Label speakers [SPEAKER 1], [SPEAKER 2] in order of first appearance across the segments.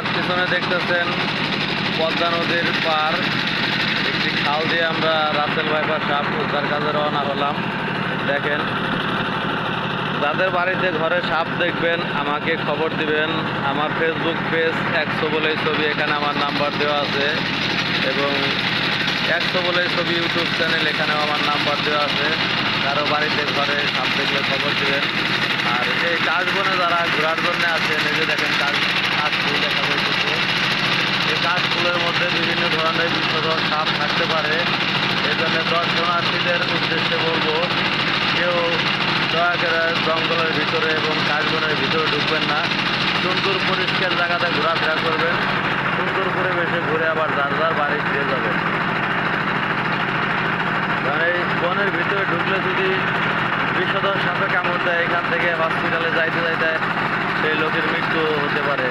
[SPEAKER 1] আমার পিছনে দেখতেছেন পদ্মা নদীর পার একটি খাল দিয়ে আমরা রাসেল বাইপাস সাপ উদ্ধার কাজে রওনা হলাম। দেখেন, যাদের বাড়িতে ঘরে সাপ দেখবেন আমাকে খবর দিবেন। আমার ফেসবুক পেজ 100 বলেই ছবি, এখানে আমার নাম্বার দেওয়া আছে, এবং 100 বলেই ছবি ইউটিউব চ্যানেল, এখানেও আমার নাম্বার দেওয়া আছে। কারো বাড়িতে ঘরে সাপ দেখলে খবর দিবেন। আর এই কাশবনে যারা ঘোরার জন্য আছেন, এই যে দেখেন কাশফুল দেখা যাচ্ছে। এই কাশফুলের মধ্যে বিভিন্ন ধরনের বিষধর সাপ থাকতে পারে। এই জন্য দর্শনার্থীদের উদ্দেশ্যে বলবো, কেউ দয়া করে জঙ্গলের ভিতরে এবং কাশবনের ভিতরে ঢুকবেন না। সুন্দর পরিষ্কার জায়গাতে ঘোরাফেরা করবেন, সুন্দর পরিবেশে ঘুরে আবার যার যার বাড়ি ফিরে যাবেন। কারণ এই বনের ভিতরে ঢুকলে যদি বিষধর সাপে কামড় দেয়, এখান থেকে হসপিটালে যাইতে যাইতে সেই লোকের মৃত্যু হতে পারে।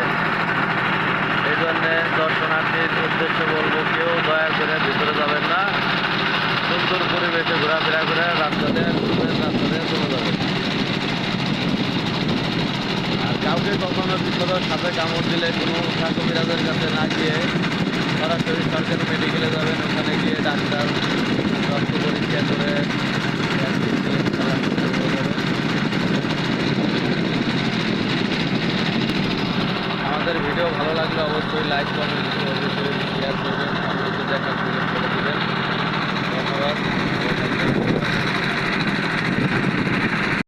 [SPEAKER 1] এই জন্যে দর্শনার্থীর উদ্দেশ্যে বলবো, কেউ দয়া করে ভিতরে যাবেন না, সুন্দর পরিবেশে ঘোরাফেরা করে রাস্তাতে চলে যাবেন। আর কাউকে কখনো বিষধর সাপে কামড় দিলে কোনো কবিরাজের কাছে না গিয়ে সরাসরি সরকারি মেডিকেলে যাবেন। ওখানে গিয়ে ডাক্তার রক্ত পরীক্ষা করে আমাদের ভিডিও ভালো লাগলে অবশ্যই লাইক, কমেন্ট, শেয়ার করবেন।